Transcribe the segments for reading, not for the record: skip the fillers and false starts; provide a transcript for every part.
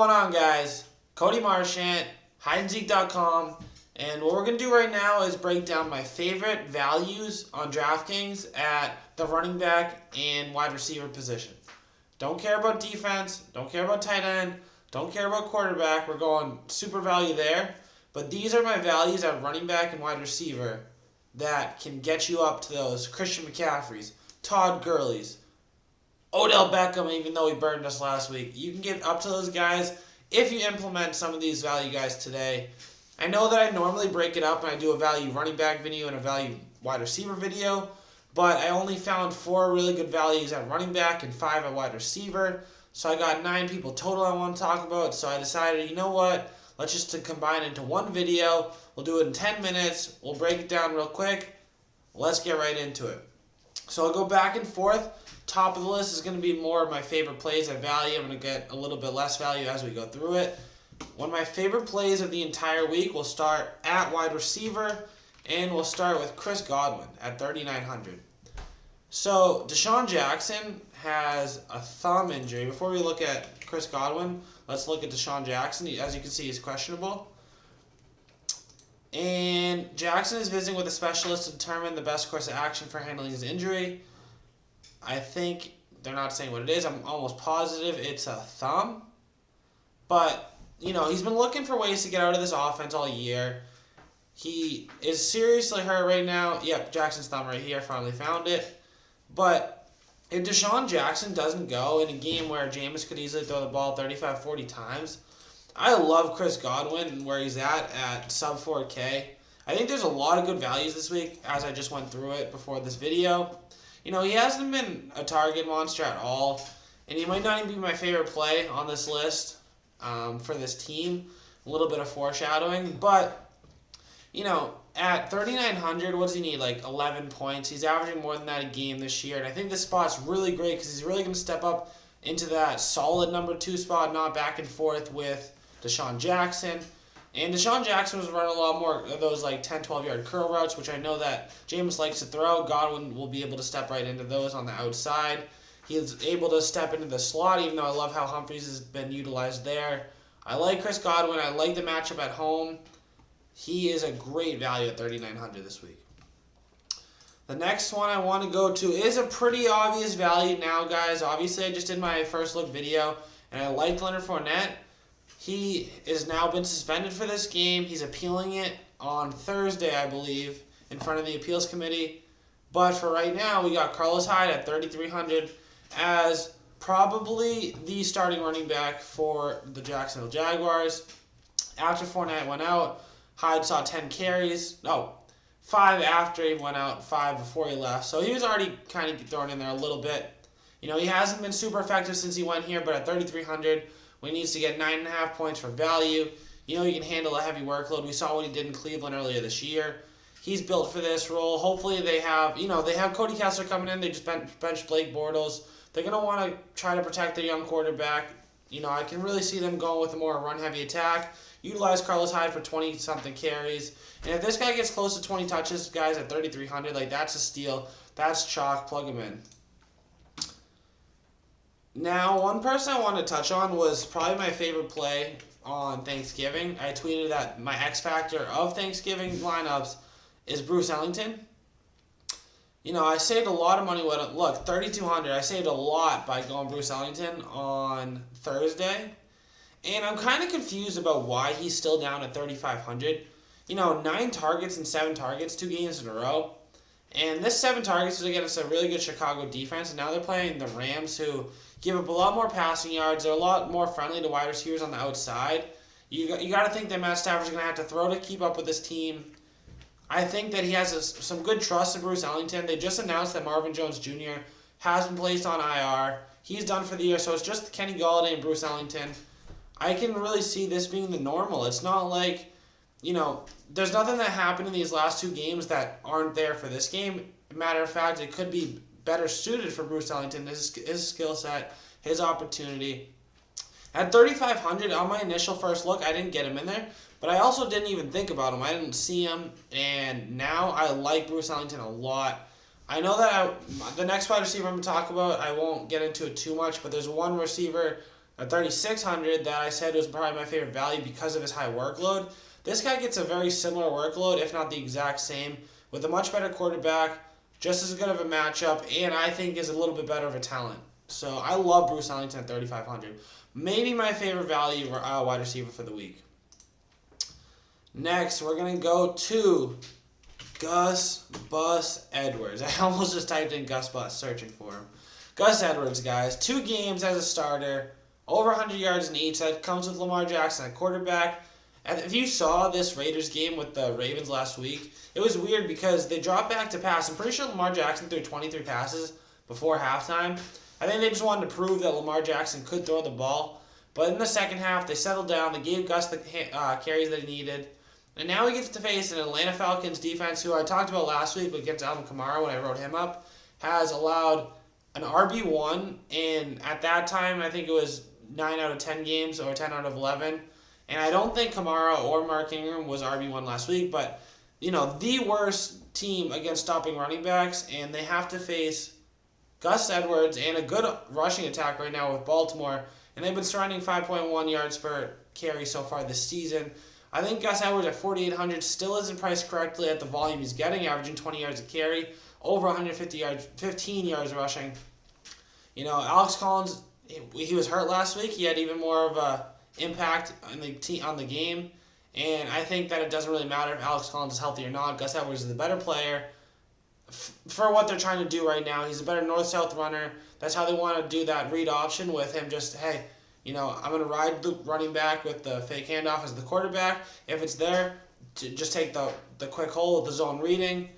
going on, guys? Cody Marchant, hideandseek.com, and what we're going to do right now is break down my favorite values on DraftKings at the running back and wide receiver position. Don't care about defense, don't care about tight end, don't care about quarterback. We're going super value there, but these are my values at running back and wide receiver that can get you up to those Christian McCaffreys, Todd Gurley's, Odell Beckham, even though he burned us last week. You can get up to those guys if you implement some of these value guys today. I know that I normally break it up and I do a value running back video and a value wide receiver video, but I only found 4 really good values at running back and 5 at wide receiver. So I got 9 people total I want to talk about. So I decided, you know what? Let's just combine it into one video. We'll do it in 10 minutes. We'll break it down real quick. Let's get right into it. So I'll go back and forth. Top of the list is going to be more of my favorite plays at value. I'm going to get a little bit less value as we go through it. One of my favorite plays of the entire week will start at wide receiver, and we'll start with Chris Godwin at 3,900. So Deshaun Jackson has a thumb injury. Before we look at Chris Godwin, let's look at Deshaun Jackson. As you can see, he's questionable. And Jackson is visiting with a specialist to determine the best course of action for handling his injury. I think they're not saying what it is. I'm almost positive it's a thumb. But, you know, he's been looking for ways to get out of this offense all year. He is seriously hurt right now. Yep, Jackson's thumb right here. Finally found it. But if Deshaun Jackson doesn't go in a game where Jameis could easily throw the ball 35, 40 times, I love Chris Godwin and where he's at sub 4K. I think there's a lot of good values this week as I just went through it before this video. You know, he hasn't been a target monster at all, and he might not even be my favorite play on this list for this team. A little bit of foreshadowing, but, you know, at 3,900, what does he need? Like 11 points. He's averaging more than that a game this year, and I think this spot's really great because he's really going to step up into that solid number 2 spot, not back and forth with Deshaun Jackson. And Deshaun Jackson was running a lot more of those like 10, 12-yard curl routes, which I know that Jameis likes to throw. Godwin will be able to step right into those on the outside. He's able to step into the slot, even though I love how Humphries has been utilized there. I like Chris Godwin. I like the matchup at home. He is a great value at 3,900 this week. The next one I want to go to is a pretty obvious value now, guys. Obviously, I just did my first look video, and I liked Leonard Fournette. He has now been suspended for this game. He's appealing it on Thursday, I believe, in front of the appeals committee. But for right now, we got Carlos Hyde at 3,300 as probably the starting running back for the Jacksonville Jaguars. After Fournette went out, Hyde saw 10 carries. No, 5 after he went out, 5 before he left. So he was already kind of thrown in there a little bit. You know, he hasn't been super effective since he went here, but at 3,300, when he needs to get 9.5 points for value, you know he can handle a heavy workload. We saw what he did in Cleveland earlier this year. He's built for this role. Hopefully they have, they have Cody Kessler coming in. They just benched Blake Bortles. They're going to want to try to protect their young quarterback. You know, I can really see them going with a more run-heavy attack. Utilize Carlos Hyde for 20-something carries. And if this guy gets close to 20 touches, guys, at 3,300, like, that's a steal. That's chalk. Plug him in. Now, one person I want to touch on was probably my favorite play on Thanksgiving. I tweeted that my X factor of Thanksgiving lineups is Bruce Ellington. You know, I saved a lot of money. Look, 3,200. I saved a lot by going Bruce Ellington on Thursday. And I'm kind of confused about why he's still down at 3,500. You know, 9 targets and 7 targets, 2 games in a row. And this 7 targets was against a really good Chicago defense. And now they're playing the Rams, who give up a lot more passing yards. They're a lot more friendly to wide receivers on the outside. You got to think that Matt Stafford's going to have to throw to keep up with this team. I think that he has some good trust in Bruce Ellington. They just announced that Marvin Jones Jr. has been placed on IR. He's done for the year, so it's just Kenny Golladay and Bruce Ellington. I can really see this being the normal. It's not like, there's nothing that happened in these last 2 games that aren't there for this game. Matter of fact, it could be better suited for Bruce Ellington, his skill set, his opportunity. At 3,500, on my initial first look, I didn't get him in there, but I also didn't even think about him. I didn't see him, and now I like Bruce Ellington a lot. I know that the next wide receiver I'm going to talk about, I won't get into it too much, but there's one receiver at 3,600 that I said was probably my favorite value because of his high workload. This guy gets a very similar workload, if not the exact same, with a much better quarterback, just as good of a matchup, and I think is a little bit better of a talent. So I love Bruce Ellington at 3,500. Maybe my favorite value wide receiver for the week. Next, we're going to go to Gus Bus Edwards. I almost just typed in Gus Bus searching for him. Gus Edwards, guys. 2 games as a starter, over 100 yards in each. That comes with Lamar Jackson at quarterback. And if you saw this Raiders game with the Ravens last week, it was weird because they dropped back to pass. I'm pretty sure Lamar Jackson threw 23 passes before halftime. I think they just wanted to prove that Lamar Jackson could throw the ball. But in the second half, they settled down. They gave Gus the carries that he needed. And now he gets to face an Atlanta Falcons defense who I talked about last week against Alvin Kamara when I wrote him up, has allowed an RB1 in, at that time, I think it was 9 out of 10 games or 10 out of 11. And I don't think Kamara or Mark Ingram was RB1 last week, but, the worst team against stopping running backs, and they have to face Gus Edwards and a good rushing attack right now with Baltimore, and they've been surrounding 5.1 yards per carry so far this season. I think Gus Edwards at 4,800 still isn't priced correctly at the volume he's getting, averaging 20 yards a carry, over 150 yards, 15 yards rushing. Alex Collins, he was hurt last week. He had even more of a impact on the game, and I think that it doesn't really matter if Alex Collins is healthy or not. Gus Edwards is the better player for what they're trying to do right now. He's a better north-south runner. That's how they want to do that read option with him. Just, hey, I'm going to ride the running back with the fake handoff as the quarterback. If it's there, to just take the quick hole with the zone reading,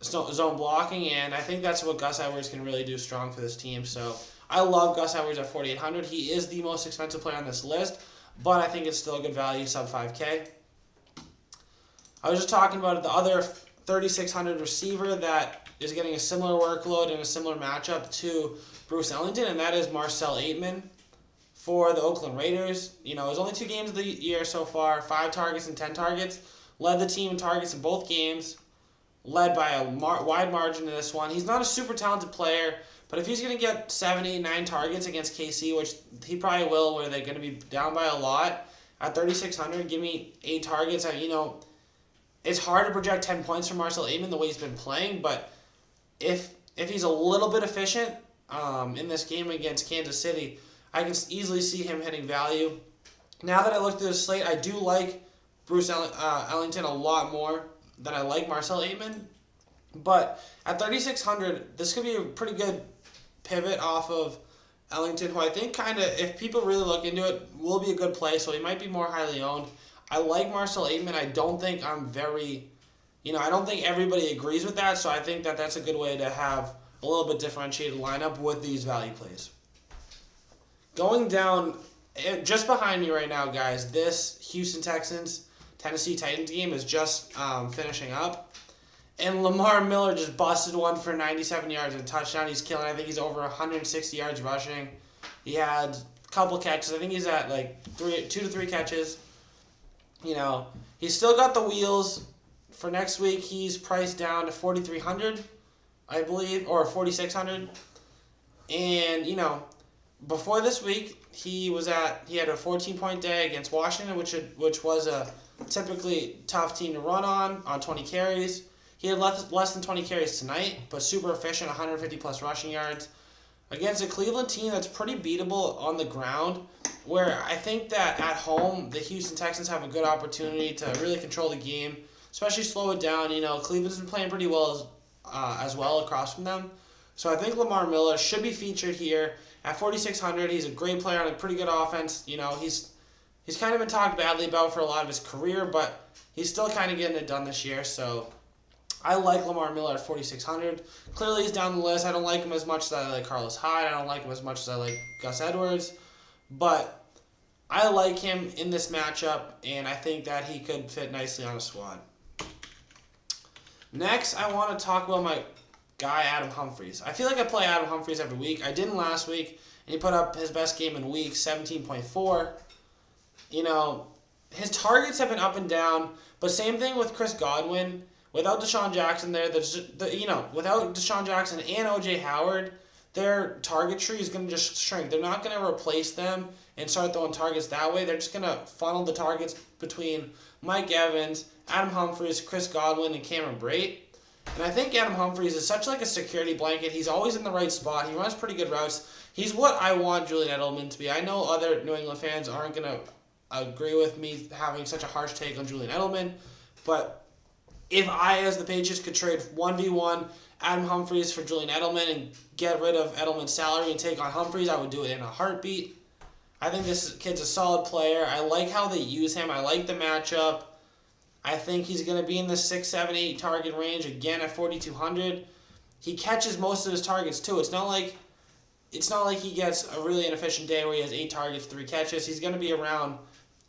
zone blocking, and I think that's what Gus Edwards can really do strong for this team. So I love Gus Edwards at 4,800. He is the most expensive player on this list, but I think it's still a good value, sub 5K. I was just talking about the other 3,600 receiver that is getting a similar workload and a similar matchup to Bruce Ellington, and that is Marcel Aitman for the Oakland Raiders. It was only 2 games of the year so far, 5 targets and 10 targets. Led the team in targets in both games, led by a wide margin in this one. He's not a super talented player, but if he's going to get 7, 8, 9 targets against KC, which he probably will, where they're going to be down by a lot, at 3,600, give me 8 targets. It's hard to project 10 points from Marcel Aitman the way he's been playing, but if he's a little bit efficient in this game against Kansas City, I can easily see him hitting value. Now that I looked at the slate, I do like Bruce Ellington a lot more than I like Marcel Aitman. But at 3,600, this could be a pretty good pivot off of Ellington, who I think if people really look into it, will be a good play, so he might be more highly owned. I like Marcel Aitman. I don't think I don't think everybody agrees with that, so I think that that's a good way to have a little bit differentiated lineup with these value plays. Going down, just behind me right now, guys, this Houston Texans, Tennessee Titans game is just finishing up. And Lamar Miller just busted one for 97 yards and a touchdown. He's killing. I think he's over 160 yards rushing. He had a couple catches. I think he's at 2 to 3 catches. He's still got the wheels. For next week, he's priced down to 4,300, I believe, or 4,600. And, before this week, he had a 14-point day against Washington, which was a typically tough team to run on 20 carries. He had less than 20 carries tonight, but super efficient, 150-plus rushing yards. Against a Cleveland team that's pretty beatable on the ground, where I think that at home, the Houston Texans have a good opportunity to really control the game, especially slow it down. Cleveland's been playing pretty well as well across from them. So I think Lamar Miller should be featured here. At 4,600, he's a great player on a pretty good offense. He's kind of been talked badly about for a lot of his career, but he's still kind of getting it done this year. So I like Lamar Miller at 4,600. Clearly, he's down the list. I don't like him as much as I like Carlos Hyde. I don't like him as much as I like Gus Edwards. But I like him in this matchup, and I think that he could fit nicely on a squad. Next, I want to talk about my guy, Adam Humphries. I feel like I play Adam Humphries every week. I didn't last week, and he put up his best game in week, 17.4. His targets have been up and down, but same thing with Chris Godwin. Without Deshaun Jackson there, without Deshaun Jackson and O.J. Howard, their target tree is going to just shrink. They're not going to replace them and start throwing targets that way. They're just going to funnel the targets between Mike Evans, Adam Humphries, Chris Godwin, and Cameron Brate. And I think Adam Humphries is such like a security blanket. He's always in the right spot. He runs pretty good routes. He's what I want Julian Edelman to be. I know other New England fans aren't going to agree with me having such a harsh take on Julian Edelman, but if I, as the Patriots, could trade 1v1 Adam Humphries for Julian Edelman and get rid of Edelman's salary and take on Humphries, I would do it in a heartbeat. I think this kid's a solid player. I like how they use him. I like the matchup. I think he's going to be in the 6, 7, 8 target range again at 4,200. He catches most of his targets too. It's not like he gets a really inefficient day where he has 8 targets, 3 catches. He's going to be around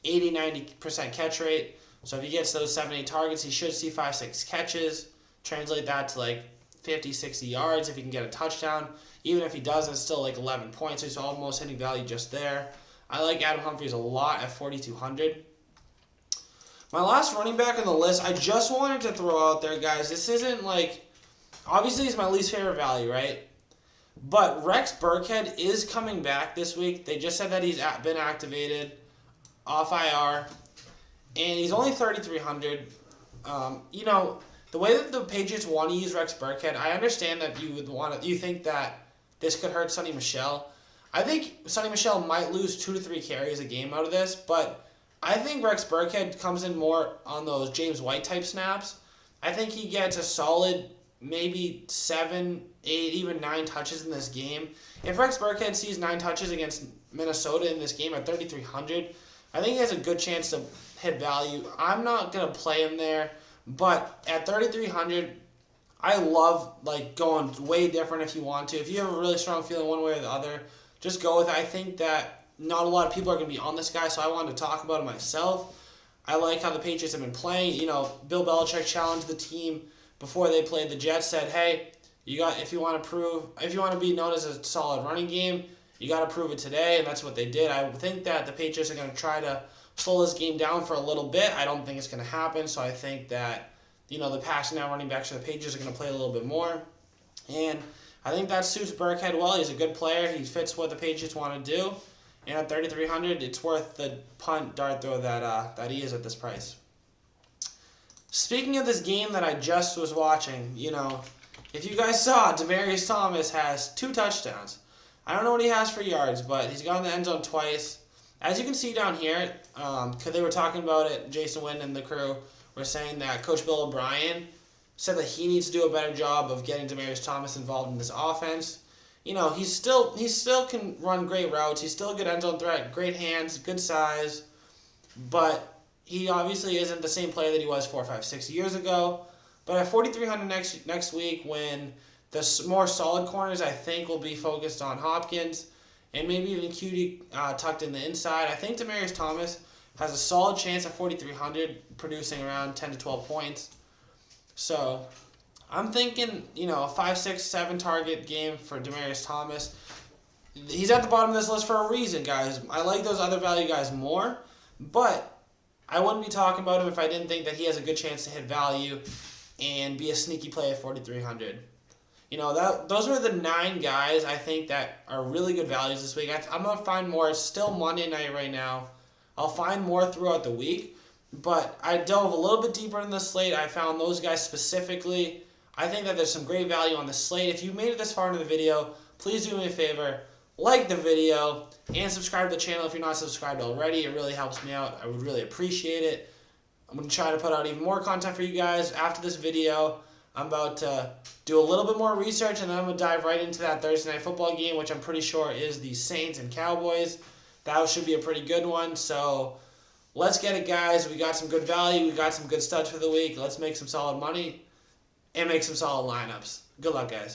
80-90% catch rate. So if he gets those 7, 8 targets, he should see 5, 6 catches. Translate that to like 50, 60 yards if he can get a touchdown. Even if he doesn't, it's still like 11 points. So he's almost hitting value just there. I like Adam Humphries a lot at 4,200. My last running back on the list, I just wanted to throw out there, guys. This isn't like, obviously he's my least favorite value, right? But Rex Burkhead is coming back this week. They just said that he's been activated off IR, and he's only 3,300. The way that the Patriots want to use Rex Burkhead, I understand that you think that this could hurt Sonny Michel. I think Sonny Michel might lose 2 to 3 carries a game out of this, but I think Rex Burkhead comes in more on those James White type snaps. I think he gets a solid maybe 7, 8, even 9 touches in this game. If Rex Burkhead sees 9 touches against Minnesota in this game at 3,300, I think he has a good chance to hit value. I'm not going to play him there, but at 3,300, I love like going way different if you want to. If you have a really strong feeling one way or the other, just go with it. I think that not a lot of people are going to be on this guy, so I wanted to talk about it myself. I like how the Patriots have been playing. Bill Belichick challenged the team before they played the Jets, said, hey, if you want to be known as a solid running game, you got to prove it today, and that's what they did. I think that the Patriots are going to try to slow this game down for a little bit. I don't think it's going to happen, so I think that, the passing down running backs for the Patriots are going to play a little bit more. And I think that suits Burkhead well. He's a good player. He fits what the Patriots want to do. And at 3,300, it's worth the punt dart throw that he is at this price. Speaking of this game that I just was watching, if you guys saw, Demaryius Thomas has 2 touchdowns. I don't know what he has for yards, but he's gone in the end zone twice. As you can see down here, because they were talking about it, Jason Witten and the crew were saying that Coach Bill O'Brien said that he needs to do a better job of getting Demaryius Thomas involved in this offense. He still can run great routes. He's still a good end zone threat, great hands, good size, but he obviously isn't the same player that he was 4, 5, 6 years ago. But at 4,300 next week, when the more solid corners I think will be focused on Hopkins and maybe even QD tucked in the inside, I think Demaryius Thomas has a solid chance at 4,300 producing around 10 to 12 points. So I'm thinking, a 5, 6, 7 target game for Demaryius Thomas. He's at the bottom of this list for a reason, guys. I like those other value guys more, but I wouldn't be talking about him if I didn't think that he has a good chance to hit value and be a sneaky play at 4,300. Those are the 9 guys I think that are really good values this week. I'm going to find more. It's still Monday night right now. I'll find more throughout the week, but I dove a little bit deeper in the slate. I found those guys specifically. I think that there's some great value on the slate. If you made it this far into the video, please do me a favor. Like the video and subscribe to the channel if you're not subscribed already. It really helps me out. I would really appreciate it. I'm going to try to put out even more content for you guys after this video. I'm about to do a little bit more research, and then I'm going to dive right into that Thursday Night Football game, which I'm pretty sure is the Saints and Cowboys. That should be a pretty good one. So let's get it, guys. We got some good value. We got some good studs for the week. Let's make some solid money and make some solid lineups. Good luck, guys.